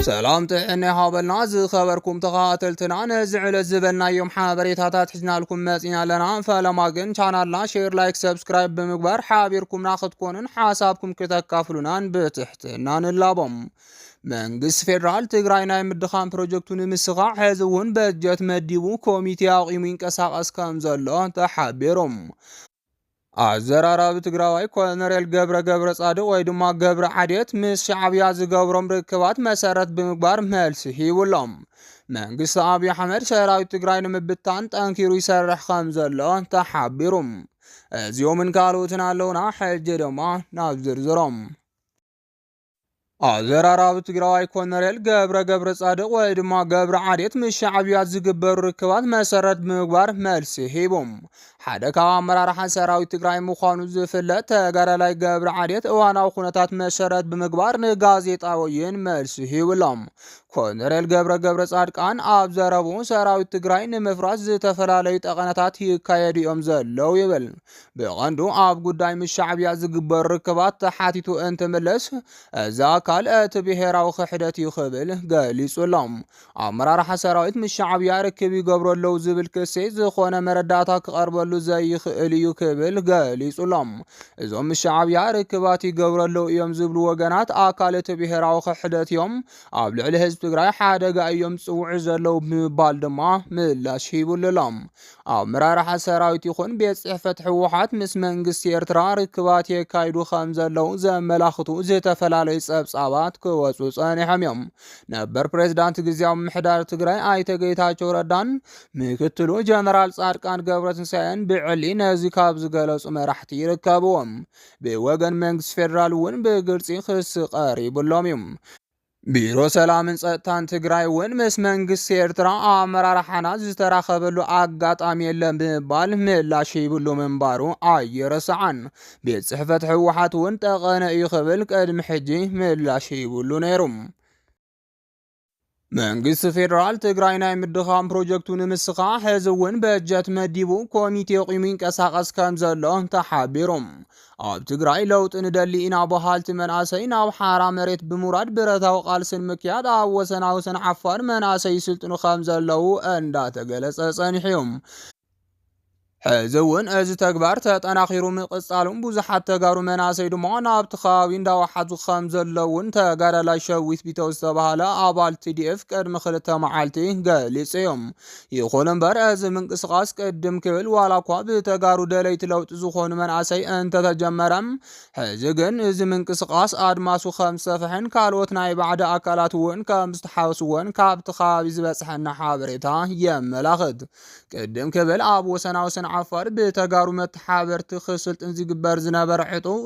سلام تحني هابلنا زي خبركم تقاتلتنا نزعل الزبلنا يوم حابريتاتات حزنا لكم مازينا لنا فلما قن چانالنا شير لايك سبسكرايب بمقبر حابيركم ناخد كونن حسابكم كتكافلونان بتحتنا نلابم መንግስት ፌደራል ትግራይ ናይ ምድኻም ፕሮጀክቱን ምስኻዕ ሕዝውን በጀት መዲቡ ኮሚቴ አቂሙ ይንቀሳቀስ ከም ዘሎ ተሓቢሮም አዘራራብ ትግራዋይ ኮሎኔል ገብረ ጻድቅ ወይ ድማ ገብረ ዓዴት ምስ ሻዕብያ ዝገብሮም ርክባት መሰረት ብምግባር መልሲ ሂብሎም መንግስት አብይ አሕመድ ሰራዊት ትግራይ ንምብታን ጠንኪሩ ይሰርሕ ከም ዘሎ ተሓቢሮም እዚኦምን ካልኦትን ኣለውና ሕጂ ድማ ናብ ዝርዝሮም አዘራራብ ትግራዋይ ኮሎኔል ገብረ ጻድቅ ወይ ድማ ገብረ ዓዴት ምስ ሻዕብያ ዝግበሩ ርክባት መሰረት ብምግባር መልሲ ሂቦም ሓደ ካብ አመራርሓ ሰራዊት ትግራይ ምዃኑ ዝፍለጥ ተጋዳላይ ገብረ ዓዴት እዋናዊ ኩነታት መሰረት ብምግባር ንጋዜጣውያን መልሲ ሂብሎም ኮሎኔል ገብረ ጻድቃን ኣብ ዘረቡ ሰራዊት ትግራይ ንምፍራስ ዝተፈላለዩ ጠቐነታት ይካየዱ እዮም ዘለው ይብል ብቐንዱ ኣብ ጉዳይ ምስ ሻዕብያ ዝግበሩ ርክባት ተሓቲቱ እንትምለስ እዛ አካል እቲ ብሄራዊ ክሕደት ይኽብል ገሊጹሎም አመራርሓ ሰራዊት ምስ ሻዕብያ ርክብ ይገብረለው ዝብል ክሴ ዝኾነ መረዳእታ ክቐርበሉ ዘይኽእል እዩ ክብል ገሊጹሎም እዞም ምስ ሻዕብያ ርክባት ይገብረለው እዮም ዝብሉ ወገናት አካል እቲ ብሄራዊ ክሕደት እዮም ኣብ ልዕሊ ህዝቢ ትግራይ ሓደጋ እዮም ጽውዕ ዘለው ብምባል ድማ ምላሽ ሂቡሎም አመራርሓ ሰራዊት ይኹን ቤት ጽሕፈት ሕወሓት ምስ መንግስቲ ኤርትራ ርክባት የካይዱ ከም ዘለው ዘመላኽቱ ዝተፈላለዩ ጸብጻባት ክወጹ ጸኒሖም እዮም ነበር ፕሬዝዳንት ግዚያዊ ምሕዳር ትግራይ ኣይተ ጌታቸው ረዳን ምክትሉ ጀነራል ጻድቃን ገብረትንሳኤን ብዕሊ ነዚ ካብ ዝገለጹ መራሕቲ ይርከብዎም ብወገን መንግስቲ ፌደራል እውን ብግልጺ ክስ ቀሪቡሎም እዩ ቢሮ ሰላምን ጸጥታን ትግራይ እውን ምስ መንግስቲ ኤርትራ አመራርሓና ዝተራኸበሉ አጋጣሚ የለን ብምባል ምላሽ ሂብሉ ምንባሩ ኣይረስዓን ቤት ጽሕፈት ሕወሓት እውን ጠቐነ እዩ ክብል ቅድሚ ሕጂ ምላሽ ሂብሉ ነይሩ መንግስት ፌደራል ትግራይ ናይ ምድኻም ፕሮጀክቱ ንምስኻዕ ሕዝውን በጀት መዲቡ ኮሚቴ አቂሙ ይንቀሳቀስ ከም ዘሎ ተሓቢሮም ኣብ ትግራይ ለውጥ ንደሊ ኢና በሃልቲ መናእሰይ ናብ ሓራ መሬት ብምውራድ ብረታዊ ቃልስን ምክያድ ኣብ ወሰን ዓፋር መናእሰይ ይስልጥኑ ከም ዘለው እንዳተገለጸ ጸኒሖም ሕዝውን እዚ ተግባር ተጠናኺሩ ምቕጻሉን ብዙሓት ተጋሩ መናእሰይ ድማ ናብቲ ከባቢ እንዳወሓዙ ከም ዘለውን ተጋዳላይ ሸዊት ቢተው ዝተባሃለ ኣባል TDF ቅድሚ 2 መዓልቲ ገሊጹ እዮም ይኹን እምበር እዚ ምንቅስቓስ ቅድም ክብል ዋላ እኳ ብተጋሩ ደለይቲ ለውጢ ዝኾኑ መናእሰይ እንተተጀመረም ሕዚ ግን እዚ ምንቅስቓስ ኣድማሱ ከም ዝሰፍሕን ካልኦት ናይ ባዕዳ ኣካላት እውን ከም ዝተሓወስዎን ካብቲ ከባቢ ዝበፅሐና ሓበሬታ የመላኽት ቅድም ክብል ኣብ ወሰን ዓፋር ብተጋሩ መተሓበርቲ ክስልጥን ዝግበር ዝነበረ ዕጡቕ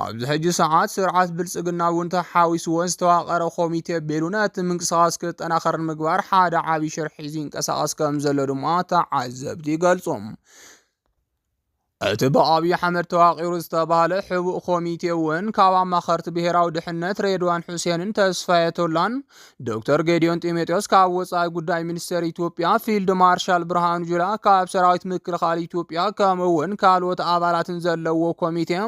ኣብዚ ሕጂ ሰዓት ስርዓት ብልጽግና እውን ተሓዊስዎ ዝተዋቐረ ኮሚቴ ኣቢሉ ነቲ ምንቅስቓስ ክጠናኸር ምግባር ሓደ ዓብዪ ሽርሒ ይንቀሳቐስ ከም ዘሎ ድማ ተዓዘብቲ ይገልጾም እቲ ብኣብይ አሕመድ ተዋቂሩ ዝተባሃለ ሕቡእ ኮሚቴ እውን ካብ ኣማኸርቲ ብሄራዊ ድሕነት ሬድዋን ሁሴንን ተስፋዬ ቶላን ዶክተር ጌዲዮን ጢሞቴዎስ ካብ ወጻኢ ጉዳይ ሚኒስቴር ኢትዮጵያ ፊልድ ማርሻል ብርሃኑ ጁላ ካብ ሰራዊት ምክልኻል ኢትዮጵያ ከምኡውን ካልኦት ኣባላትን ዘለዎ ኮሚቴ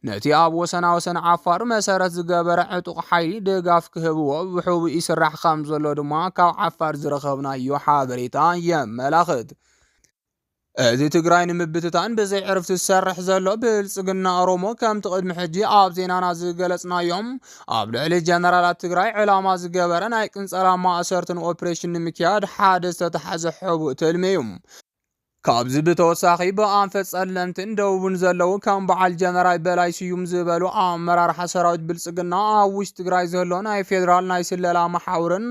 ነቲ ኣብ ወሰን ዓፋር መሰረት ዝገበረ ዕጡቕ ሓይሊ ድጋፍ ክህብዎ ብሕቡእ ይስራሕ ከም ዘሎ ድማ ካብ ዓፋር ዝረኸብናዮ ሓበሬታ የመላኽት እዚ ትግራይ ንምብትታን ብዘይ ዕርፍቲ ዝሰርሕ ዘሎ ብልጽግና ኦሮሞ ከም ቅድሚ ሕጂ ኣብ ዜናና ዝገለጽናዮም ኣብ ልዕሊ ጀነራላት ትግራይ ዕላማ ዝገበረ ናይ ቅንጸላ ማእሰርትን ኦፕሬሽን ንምክያድ ሓደ ዝተተሓዘ ሕቡእ ትልሚ እዩ ካብዚ ብተወሳኺ ብኣንፈት ጸለምትን ደቡብን ዘለው ከም በዓል ጀነራል በላይ ስዩም ዝበሉ ኣመራርሓ ሰራዊት ብልጽግና ኣብ ውሽጢ ትግራይ ዘሎ ናይ ፌደራል ናይ ስለላ መሓውርን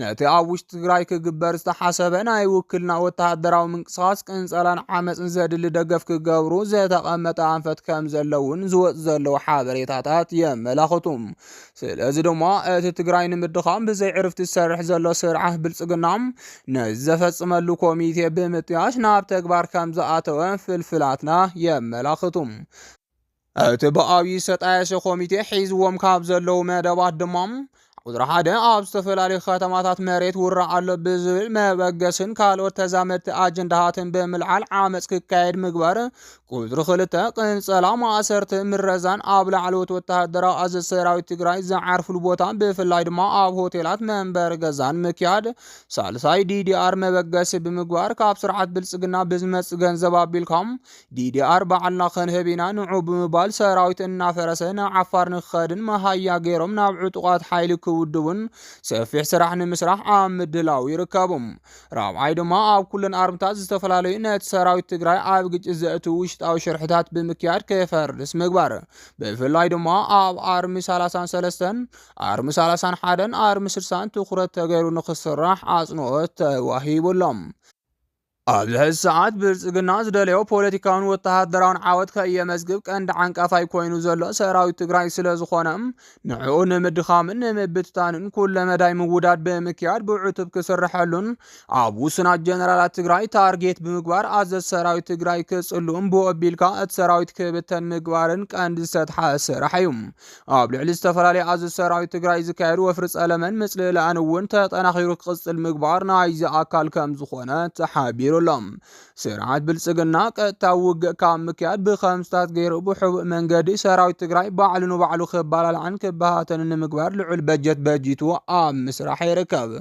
ነቲ ኣብ ውሽጢ ትግራይ ክግበር ዝተሓሰበ ናይ ውክልና ወተሃደራዊ ምንቅስቓስ ቅንጸላን ዓመፅን ዘድሊ ደገፍ ክገብሩ ዝተቐመጠ ኣንፈት ከም ዘለውን ዝወፅ ዘለው ሓበሬታታት የመላኽቱ ስለዚ ድማ እቲ ትግራይ ንምድኻም ብዘይ ዕርፍቲ ዝሰርሕ ዘሎ ስርዓት ብልጽግና ነዚ ዘፈጽመሉ ኮሚቴ ብምጥያሽ ናብ ተግባር ከም ዝኣተወ ፍልፍላትና የመላኽቱ እቲ ብኣብይ ዝተጣየሸ ኮሚቴ ሒዝዎም ካብ ዘለው መደባት ድማ ቁጥሪ 1 ኣብ ዝተፈላለዩ ከተማታት መሬት ውራ ኣሎ ብዝብል መበገስን ካልኦት ተዛመድቲ ኣጀንዳሃትን ብምልዓል ዓመፅ ክካየድ ምግባር። ቁጥሪ 2 ቅንፀላ ማእሰርቲ ምረዛን ኣብ ላዕለዎት ወተሃደራዊ ኣዘዝ ሰራዊት ትግራይ ዝዓርፍሉ ቦታ ብፍላይ ድማ ኣብ ሆቴላት መንበሪ ገዛን ምክያድ። ሳልሳይ ዲዲኣር መበገሲ ብምግባር ካብ ስርዓት ብልፅግና ብዝመፅእ ገንዘብ ኣቢልካም ዲዲኣር ባዕልና ክንህብ ኢና ንዑ ብምባል ሰራዊት እናፈረሰ ንዓፋር ንክኸድን መሃያ ገይሮም ናብ ዕጡቃት ሓይሊ ውድውን ሰፊሕ ስራሕ ንምስራሕ ኣብ ምድላው ይርከቡ። ራብዓይ ድማ ኣብ ኩለን ኣርምታት ዝተፈላለዩ ነቲ ሰራዊት ትግራይ ኣብ ግጭት ዘእትው ውሽጣዊ ሽርሕታት ብምክያድ ከፈርድስ ምግባር። ብፍላይ ድማ ኣብ ኣርሚ 33 ኣርሚ 31 ኣርሚ 60 ትኩረት ተገይሩ ንክስራሕ ኣጽንኦት ተዋሂቡሎም። ኣብዚ ሕዚ ሰዓት ብልፅግና ዝደለዮ ፖለቲካውን ወተሃደራውን ዓወት ከየመዝግብ ቀንዲ ዓንቀፋይ ኮይኑ ዘሎ ሰራዊት ትግራይ ስለ ዝኾነ ንዕኡ ንምድኻምን ንምብትታንን ኩለ መዳይ ምውዳድ ብምክያድ ብዕቱብ ክስርሐሉን ኣብ ውስናት ጀነራላት ትግራይ ታርጌት ብምግባር ኣዘዝ ሰራዊት ትግራይ ክጽልኡን ብወቢልካ እቲ ሰራዊት ክብተን ምግባርን ቀንዲ ዝተተሓዘ ስራሕ እዩ። ኣብ ልዕሊ ዝተፈላለዩ ኣዘዝ ሰራዊት ትግራይ ዝካየዱ ወፍሪ ጸለመን ምጽልላን እውን ተጠናኺሩ ክቅጽል ምግባር ናይዚ ኣካል ከም ዝኾነ ተሓቢሩ ሎም ስርዓት ብልጽግና ቀጥታዊ ውግእ ካብ ምክያድ ብኸምስታት ገይሩ ብሕቡእ መንገዲ ሰራዊት ትግራይ ባዕሉ ንባዕሉ ክባላልዓን ክባሃተን ንምግባር ልዑል በጀት በጂቱ ኣብ ምስራሕ ይርከብ።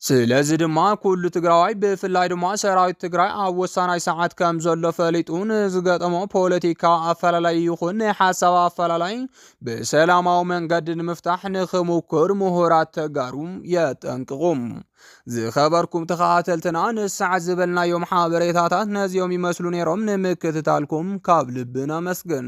ስለዚ ድማ ኩሉ ትግራዋይ ብፍላይ ድማ ሰራዊት ትግራይ ኣብ ወሳናይ ሰዓት ከም ዘሎ ፈሊጡ ንዝገጠሞ ፖለቲካ ኣፈላላይ ይኹን ናይ ሓሳብ ኣፈላላይ ብሰላማዊ መንገዲ ንምፍታሕ ንኽሙክር ምሁራት ተጋሩ የጠንቅቁም። ዝኸበርኩም ተኸታተልትና ንሰዓት ዝበልናዮም ሓበሬታታት ነዚኦም ይመስሉ ነይሮም። ንምክትታልኩም ካብ ልብና መስግን።